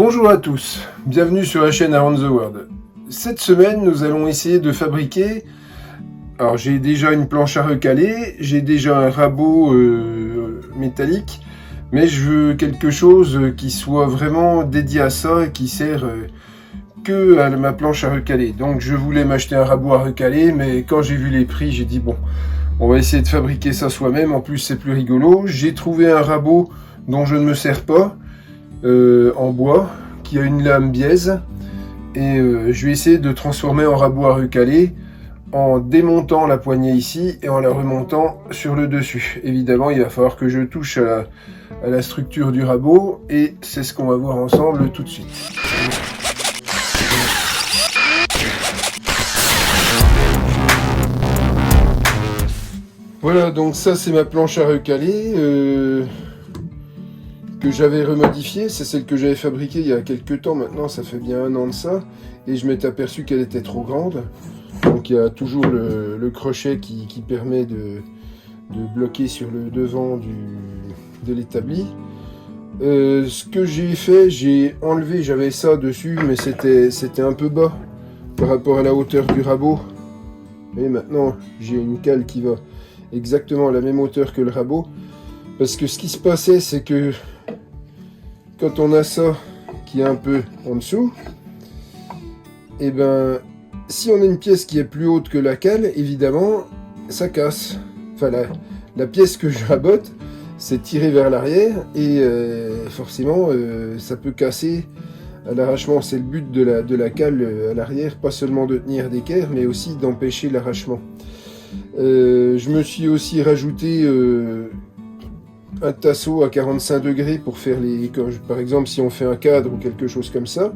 Bonjour à tous, bienvenue sur la chaîne Around the World. Cette semaine, nous allons essayer de fabriquer... Alors, j'ai déjà une planche à recaler, j'ai déjà un rabot métallique, mais je veux quelque chose qui soit vraiment dédié à ça et qui sert que à ma planche à recaler. Donc, je voulais m'acheter un rabot à recaler, mais quand j'ai vu les prix, j'ai dit bon, on va essayer de fabriquer ça soi-même. En plus, c'est plus rigolo. J'ai trouvé un rabot dont je ne me sers pas, en bois, qui a une lame biaise, et je vais essayer de transformer en rabot à recaler en démontant la poignée ici et en la remontant sur le dessus. Évidemment, il va falloir que je touche à la structure du rabot, et c'est ce qu'on va voir ensemble tout de suite. Voilà, donc ça c'est ma planche à recaler que j'avais remodifiée. C'est celle que j'avais fabriquée il y a quelques temps maintenant, ça fait bien 1 an de ça, et je m'étais aperçu qu'elle était trop grande. Donc il y a toujours le crochet qui permet de bloquer sur le devant de l'établi. Ce que j'ai fait, j'ai enlevé, j'avais ça dessus, mais c'était un peu bas par rapport à la hauteur du rabot. Et maintenant j'ai une cale qui va exactement à la même hauteur que le rabot. Parce que ce qui se passait, c'est que quand on a ça qui est un peu en dessous, et ben si on a une pièce qui est plus haute que la cale, évidemment ça casse. Enfin la pièce que je rabote, c'est tiré vers l'arrière, et forcément ça peut casser à l'arrachement. C'est le but de la cale à l'arrière, pas seulement de tenir d'équerre, mais aussi d'empêcher l'arrachement. Je me suis aussi rajouté un tasseau à 45 degrés pour faire par exemple si on fait un cadre ou quelque chose comme ça.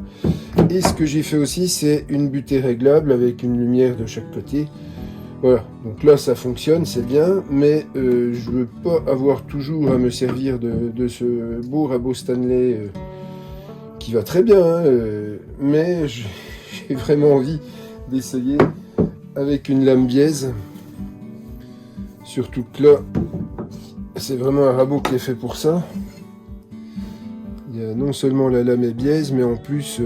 Et ce que j'ai fait aussi, c'est une butée réglable avec une lumière de chaque côté. Voilà, donc là ça fonctionne, c'est bien, mais je veux pas avoir toujours à me servir de ce beau rabot Stanley qui va très bien, hein, mais j'ai vraiment envie d'essayer avec une lame biaise. Surtout que là, c'est vraiment un rabot qui est fait pour ça. Il y a non seulement la lame est biaise, mais en plus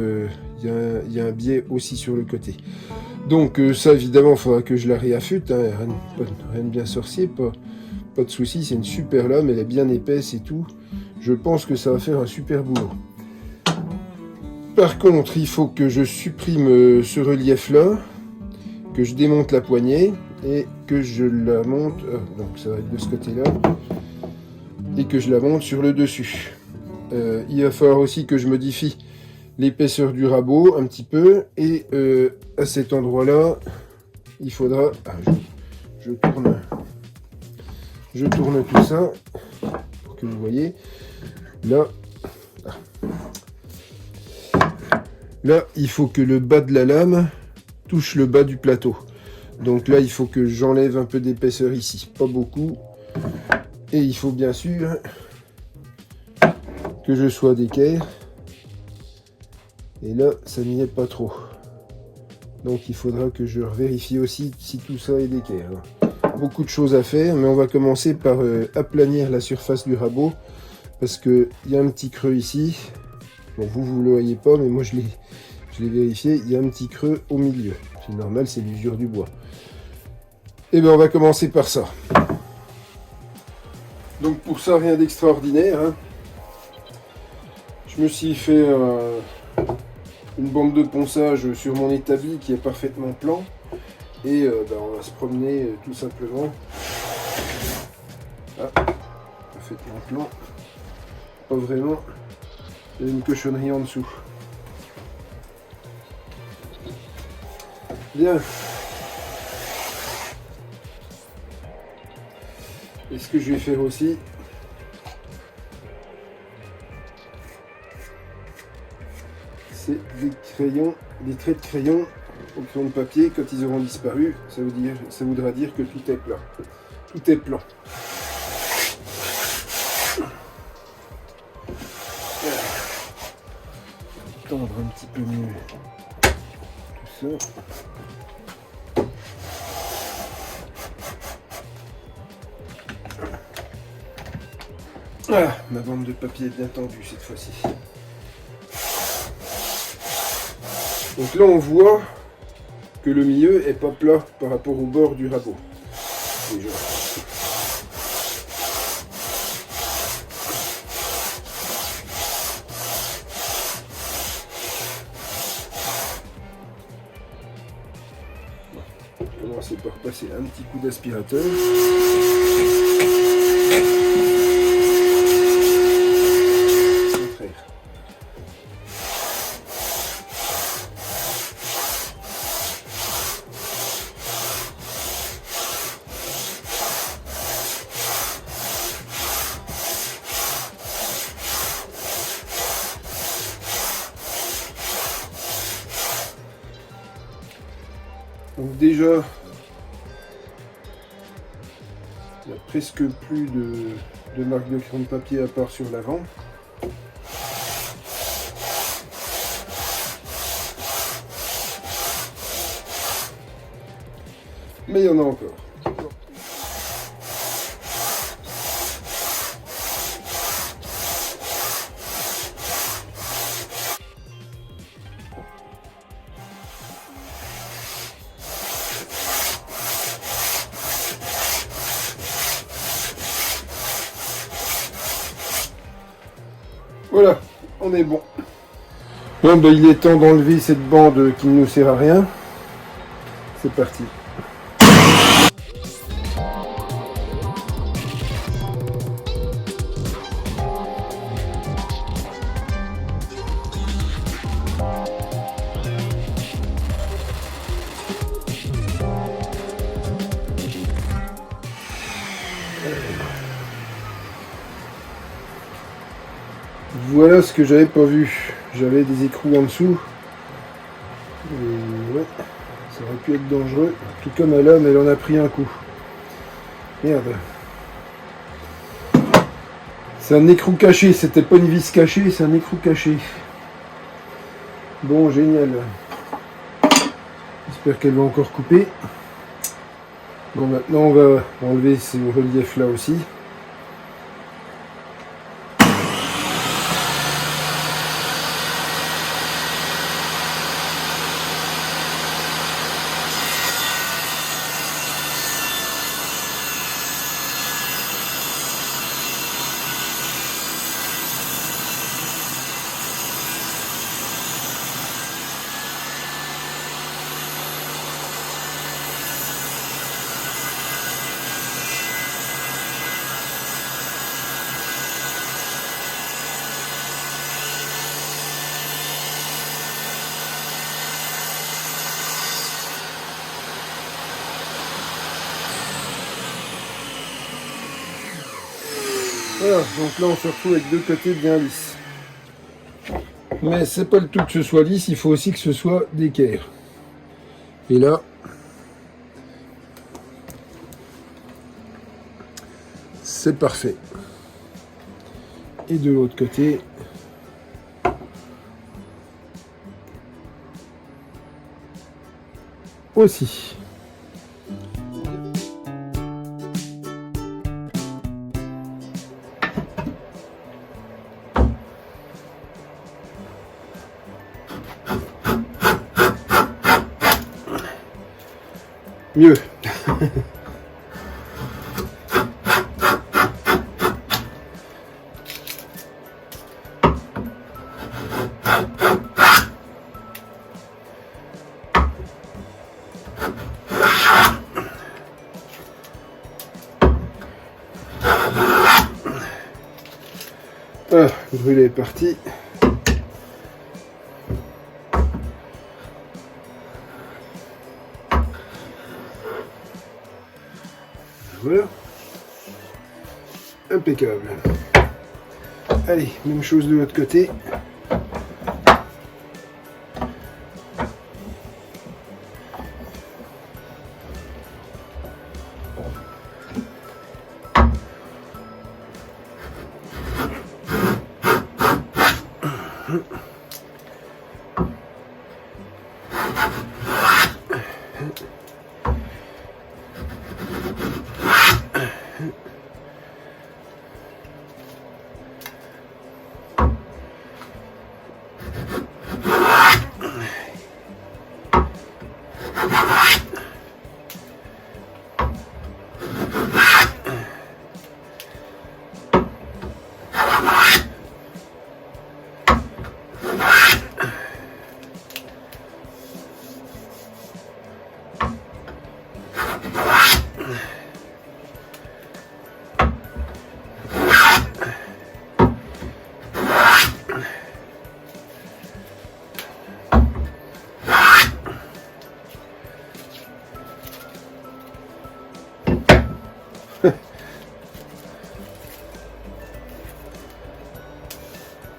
il y a un biais aussi sur le côté. Donc ça évidemment il faudra que je la réaffûte, hein, rien de bien sorcier, pas de souci, c'est une super lame, elle est bien épaisse et tout. Je pense que ça va faire un super boulot. Par contre, il faut que je supprime ce relief là, que je démonte la poignée et que je la monte, donc ça va être de ce côté là, et que je la monte sur le dessus. Il va falloir aussi que je modifie l'épaisseur du rabot un petit peu, et à cet endroit là il faudra, je tourne tout ça pour que vous voyez là, là il faut que le bas de la lame touche le bas du plateau. Donc là il faut que j'enlève un peu d'épaisseur ici, pas beaucoup, et il faut bien sûr que je sois d'équerre. Et là, ça n'y est pas trop. Donc il faudra que je vérifie aussi si tout ça est d'équerre. Beaucoup de choses à faire, mais on va commencer par aplanir la surface du rabot, parce qu'il y a un petit creux ici. Bon, vous ne le voyez pas, mais moi je l'ai vérifié, il y a un petit creux au milieu. C'est normal, c'est l'usure du bois. Et bien on va commencer par ça. Donc pour ça, rien d'extraordinaire, hein. Je me suis fait une bande de ponçage sur mon établi qui est parfaitement plan, et on va se promener tout simplement. Parfaitement plan, pas vraiment, il y a une cochonnerie en dessous. Bien. Et ce que je vais faire aussi, c'est des traits de crayon au crayon de papier. Quand ils auront disparu, ça voudra dire que tout est plat. Tout est plan. Tendre un petit peu mieux tout ça. Ah, ma bande de papier est bien tendue cette fois-ci. Donc là on voit que le milieu est pas plat par rapport au bord du rabot. Déjà. On va commencer par passer un petit coup d'aspirateur. Donc déjà, il n'y a presque plus de marque de crayon de papier à part sur l'avant. Mais il y en a encore. Voilà, on est bon. Bon, ben, il est temps d'enlever cette bande qui ne nous sert à rien. C'est parti. Voilà ce que j'avais pas vu. J'avais des écrous en dessous. Et ouais, ça aurait pu être dangereux. Tout comme à l'homme, elle en a pris un coup. Merde. C'est un écrou caché, c'était pas une vis cachée, c'est un écrou caché. Bon, génial. J'espère qu'elle va encore couper. Bon, maintenant on va enlever ces reliefs là aussi. Voilà, donc là on se retrouve avec deux côtés bien lisses. Mais c'est pas le tout que ce soit lisse, il faut aussi que ce soit d'équerre. Et là, c'est parfait. Et de l'autre côté, aussi. Mieux. Ah, brûlé est parti. Voilà. Impeccable. Allez, même chose de l'autre côté.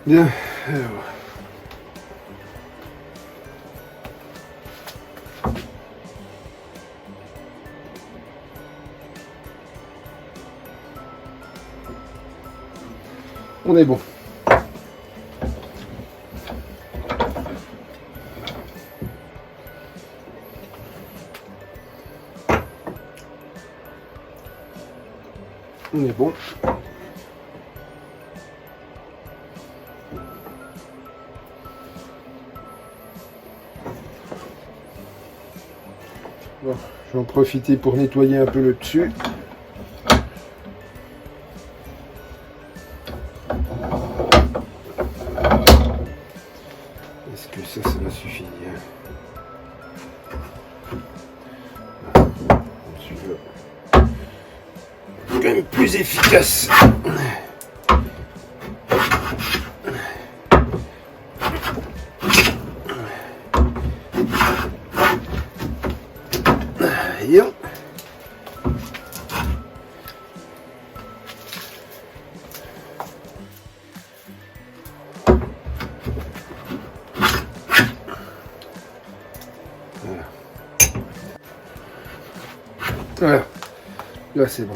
Bien, alors. On est bon. On est bon. Bon, je vais en profiter pour nettoyer un peu le dessus. Est-ce que ça va suffire? Celui-là, quand même plus efficace. Voilà, là c'est bon.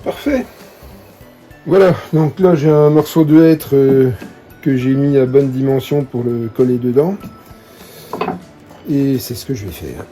Parfait. Voilà, donc là j'ai un morceau de hêtre que j'ai mis à bonne dimension pour le coller dedans. Et c'est ce que je vais faire.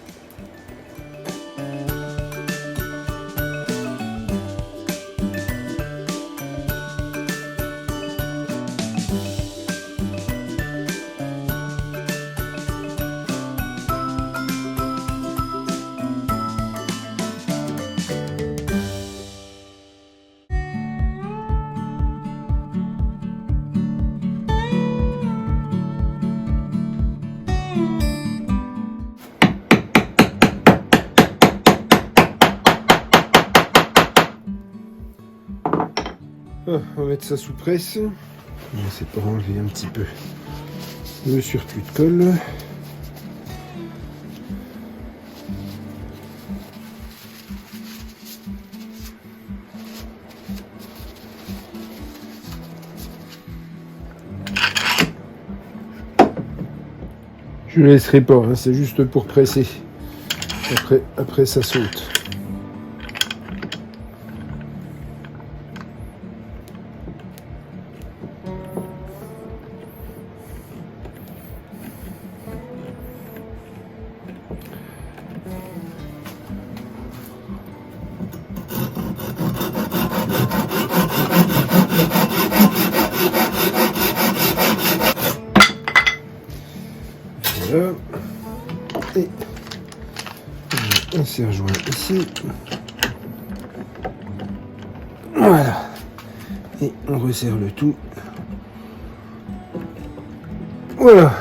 On va mettre ça sous presse. On va essayer de enlever un petit peu le surplus de colle. Je ne laisserai pas, hein, c'est juste pour presser. Après ça saute. Voilà. Et on s'est rejoint ici. Voilà. Et on resserre le tout. Voilà.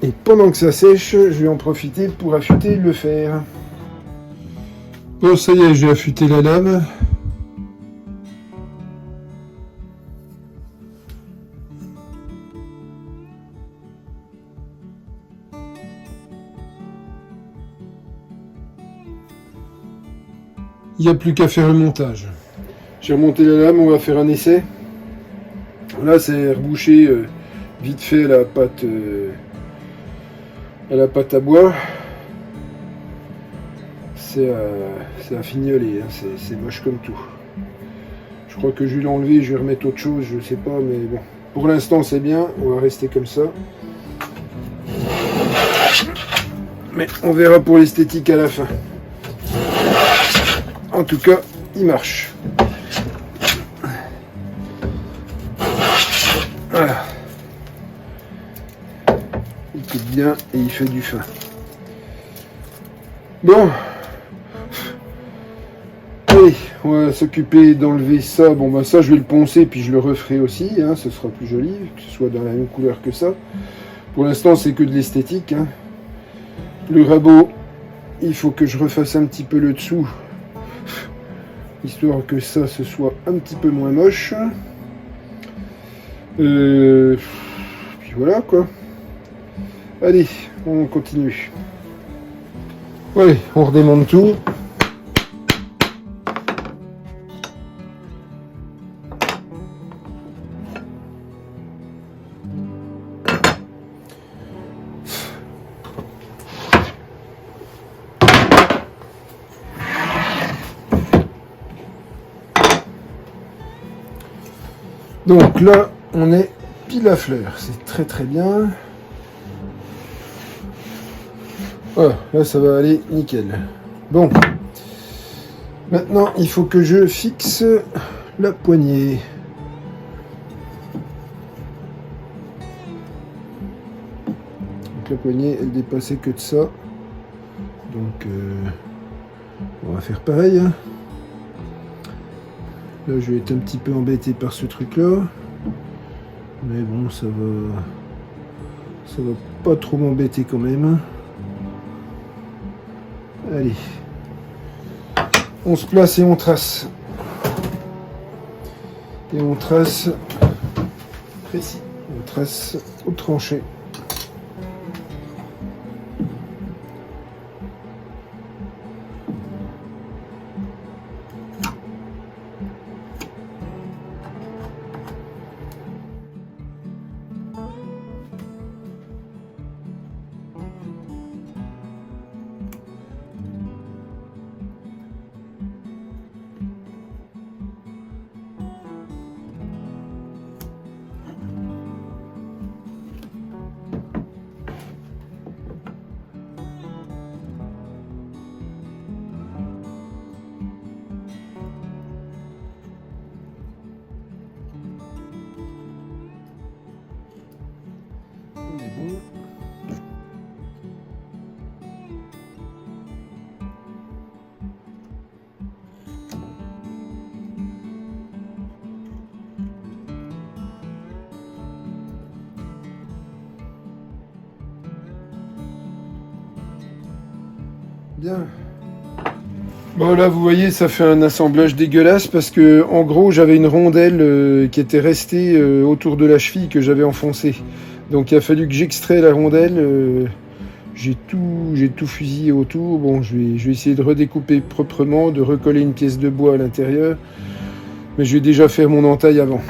Et pendant que ça sèche, je vais en profiter pour affûter le fer. Bon, ça y est, j'ai affûté la lame. Il n'y a plus qu'à faire le montage. J'ai remonté la lame, on va faire un essai. Là, c'est rebouché vite fait à la pâte à bois. C'est à fignoler, hein. C'est moche comme tout. Je crois que je vais l'enlever, je vais remettre autre chose, je sais pas, mais bon. Pour l'instant, c'est bien, on va rester comme ça. Mais on verra pour l'esthétique à la fin. En tout cas, il marche. Voilà. Il coupe bien et il fait du fin. Bon. Allez, on va s'occuper d'enlever ça. Bon, bah ça, je vais le poncer, puis je le referai aussi. Hein, ce sera plus joli, que ce soit dans la même couleur que ça. Pour l'instant, c'est que de l'esthétique. Hein. Le rabot, il faut que je refasse un petit peu le dessous, histoire que ça, ce soit un petit peu moins moche. Puis voilà, quoi. Allez, on continue. Ouais, on redémonte tout. Donc là, on est pile à fleur, c'est très très bien. Voilà, là ça va aller nickel. Bon, maintenant il faut que je fixe la poignée. Donc la poignée, elle dépassait que de ça. Donc on va faire pareil. Hein. Là, je vais être un petit peu embêté par ce truc-là. Mais bon, ça va pas trop m'embêter quand même. Allez. On se place et on trace. Et on trace précis. On trace au tranché. Bien. Bon là vous voyez ça fait un assemblage dégueulasse parce que en gros j'avais une rondelle qui était restée autour de la cheville que j'avais enfoncée. Donc il a fallu que j'extrais la rondelle. J'ai tout fusillé autour. Bon je vais essayer de redécouper proprement, de recoller une pièce de bois à l'intérieur. Mais je vais déjà faire mon entaille avant.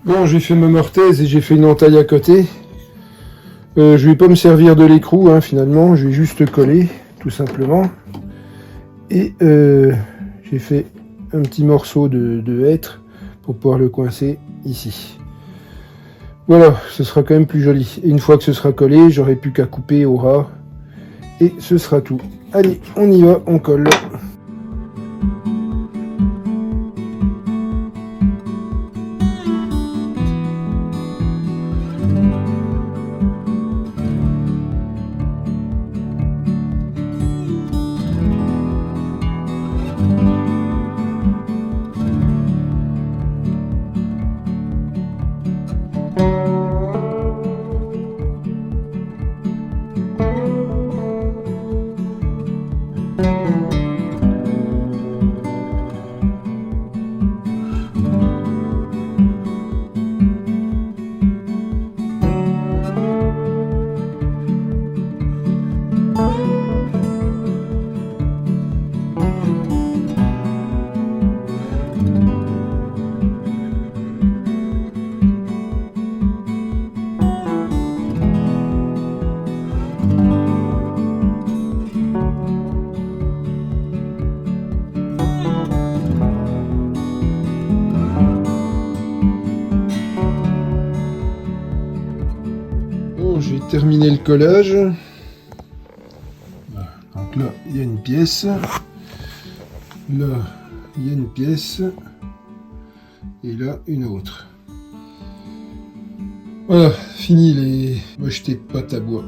Bon, j'ai fait ma mortaise et j'ai fait une entaille à côté. Je vais pas me servir de l'écrou, hein, finalement. Je vais juste coller, tout simplement. Et j'ai fait un petit morceau de hêtre pour pouvoir le coincer ici. Voilà, ce sera quand même plus joli. Et une fois que ce sera collé, j'aurai plus qu'à couper au ras Et ce sera tout. Allez, on y va, on colle. J'ai terminé le collage. Voilà. Donc là, il y a une pièce. Là, il y a une pièce. Et là, une autre. Voilà, fini les mochetés de pâte à bois.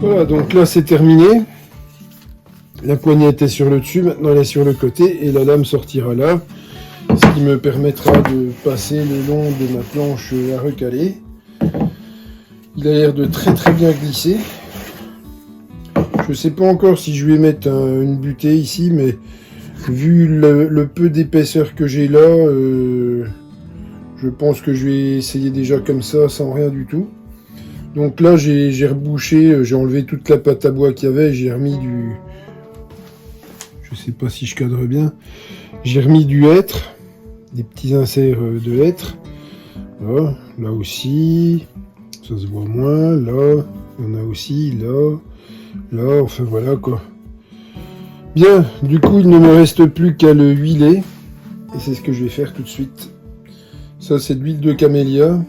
Voilà, donc là c'est terminé. La poignée était sur le dessus, maintenant elle est sur le côté et la lame sortira là. Ce qui me permettra de passer le long de ma planche à recaler. Il a l'air de très très bien glisser. Je sais pas encore si je vais mettre une butée ici, mais vu le peu d'épaisseur que j'ai là, je pense que je vais essayer déjà comme ça, sans rien du tout. Donc là, j'ai rebouché, j'ai enlevé toute la pâte à bois qu'il y avait, j'ai remis du... Je sais pas si je cadre bien. J'ai remis du hêtre, des petits inserts de hêtre. Là, là aussi, ça se voit moins, là, il y en a aussi, là, enfin voilà quoi. Bien, du coup, il ne me reste plus qu'à le huiler, et c'est ce que je vais faire tout de suite. Ça, c'est de l'huile de camélia.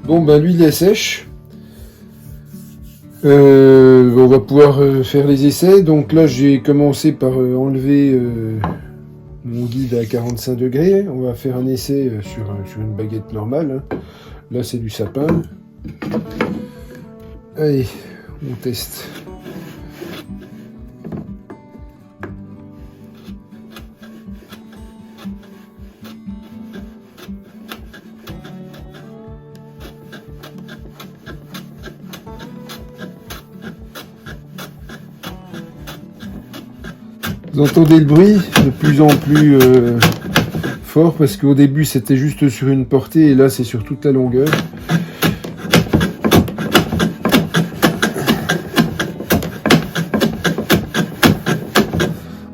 Bon, ben l'huile est sèche. On va pouvoir faire les essais. Donc là, j'ai commencé par enlever mon guide à 45 degrés. On va faire un essai sur une baguette normale. Hein. Là, c'est du sapin. Allez, on teste. Vous entendez le bruit de plus en plus fort parce qu'au début c'était juste sur une portée et là c'est sur toute la longueur.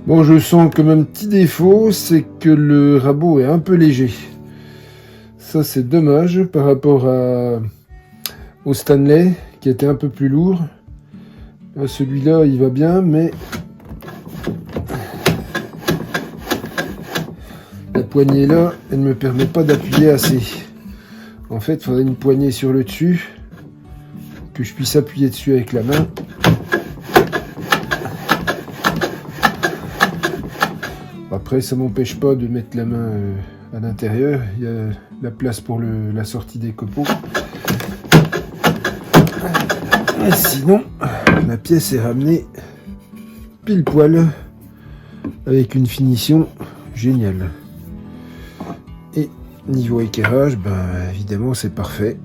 Bon, je sens comme un petit défaut, c'est que le rabot est un peu léger. Ça c'est dommage par rapport au Stanley qui était un peu plus lourd. Celui-là il va bien mais la poignée là, elle ne me permet pas d'appuyer assez. En fait, il faudrait une poignée sur le dessus, que je puisse appuyer dessus avec la main. Après, ça m'empêche pas de mettre la main à l'intérieur. Il y a la place pour la sortie des copeaux. Et sinon, la pièce est ramenée pile poil avec une finition géniale. Et niveau équerrage, ben évidemment c'est parfait.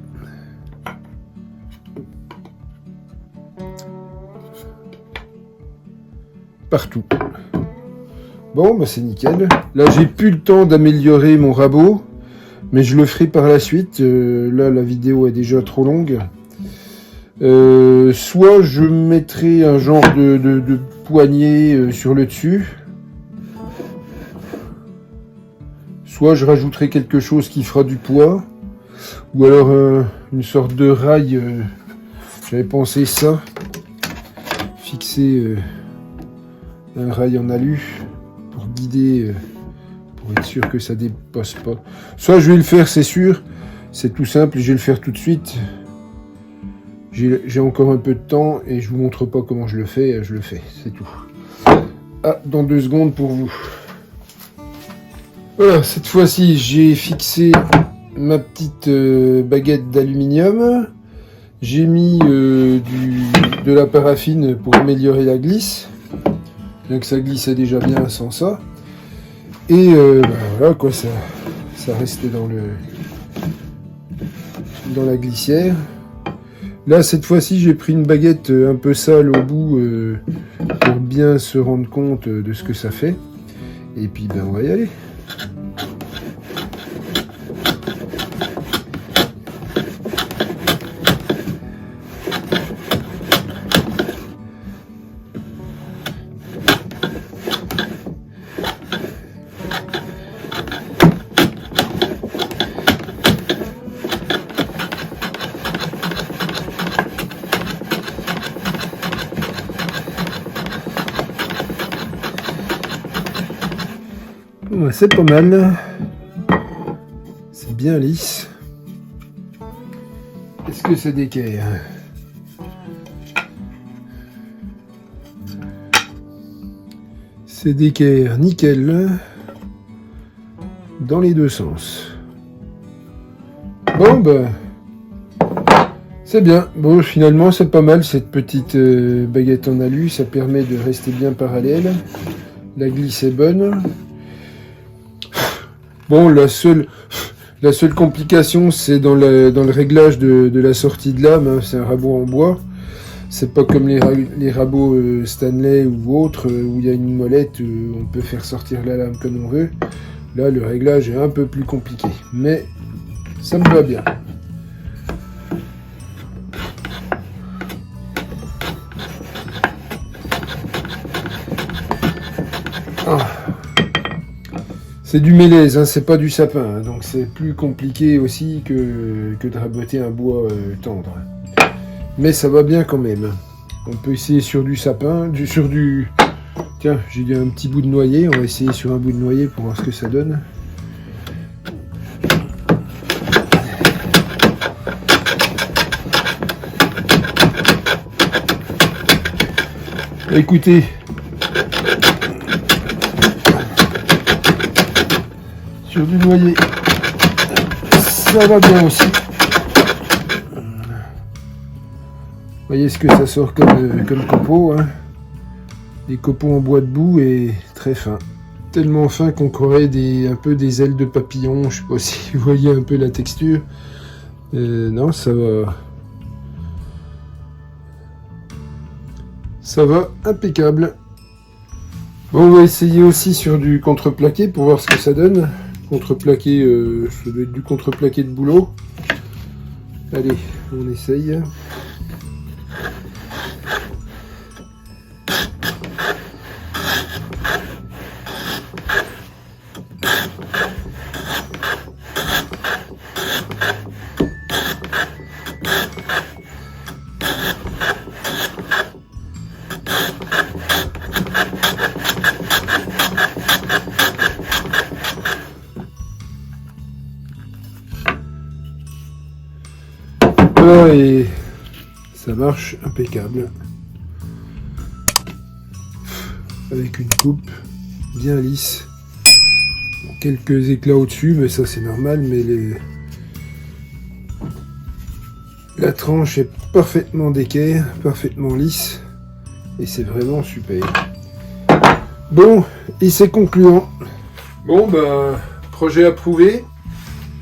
Partout. Bon, ben c'est nickel. Là j'ai plus le temps d'améliorer mon rabot, mais je le ferai par la suite. Là la vidéo est déjà trop longue. Soit je mettrai un genre de poignée sur le dessus. Soit je rajouterai quelque chose qui fera du poids, ou alors une sorte de rail, j'avais pensé ça, fixer un rail en alu pour guider, pour être sûr que ça dépasse pas. Soit je vais le faire, c'est sûr, c'est tout simple, je vais le faire tout de suite. J'ai encore un peu de temps et je vous montre pas comment je le fais, c'est tout. Ah, dans 2 secondes pour vous. Voilà, cette fois-ci, j'ai fixé ma petite baguette d'aluminium. J'ai mis de la paraffine pour améliorer la glisse. Bien que ça glissait déjà bien sans ça. Et ben voilà, quoi, ça restait dans la glissière. Là, cette fois-ci, j'ai pris une baguette un peu sale au bout pour bien se rendre compte de ce que ça fait. Et puis, ben, on va y aller. Ouais, c'est pas mal. C'est bien lisse. Est-ce que c'est d'équerre? C'est d'équerre nickel. Dans les 2 sens. Bon, ben. C'est bien. Bon, finalement, c'est pas mal cette petite baguette en alu. Ça permet de rester bien parallèle. La glisse est bonne. Bon, la seule complication, c'est dans le réglage de la sortie de lame. Hein. C'est un rabot en bois. C'est pas comme les rabots Stanley ou autres où il y a une molette, on peut faire sortir la lame comme on veut. Là, le réglage est un peu plus compliqué. Mais ça me va bien. Ah. C'est du mélèze, hein, c'est pas du sapin, hein, donc c'est plus compliqué aussi que de raboter un bois tendre. Mais ça va bien quand même. On peut essayer sur du sapin, sur du... Tiens, j'ai un petit bout de noyer, on va essayer sur un bout de noyer pour voir ce que ça donne. Écoutez, sur du noyer, ça va bien aussi. Vous voyez ce que ça sort comme copeaux, hein. Des copeaux en bois de boue et très fins. Tellement fin qu'on croirait un peu des ailes de papillon. Je sais pas si vous voyez un peu la texture. Non, ça va. Ça va impeccable. Bon, on va essayer aussi sur du contreplaqué pour voir ce que ça donne. Contreplaqué, ça doit être du contreplaqué de boulot. Allez, on essaye. Voilà, et ça marche impeccable. Avec une coupe bien lisse. Bon, quelques éclats au-dessus, mais ça c'est normal, mais la tranche est parfaitement d'équerre, parfaitement lisse, et c'est vraiment super. Bon, et c'est concluant. Bon, ben, projet approuvé.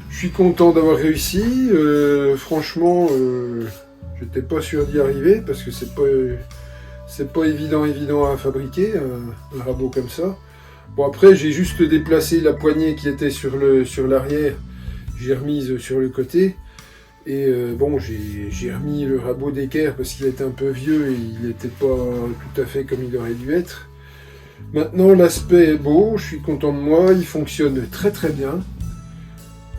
Je suis content d'avoir réussi. Franchement, j'étais pas sûr d'y arriver parce que c'est pas évident à fabriquer un rabot comme ça. Bon, après j'ai juste déplacé la poignée qui était sur l'arrière, j'ai remise sur le côté. Et bon, j'ai remis le rabot d'équerre parce qu'il était un peu vieux et il n'était pas tout à fait comme il aurait dû être. Maintenant l'aspect est beau, je suis content de moi, il fonctionne très très bien.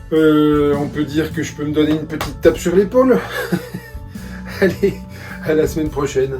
On peut dire que je peux me donner une petite tape sur l'épaule. Allez, à la semaine prochaine.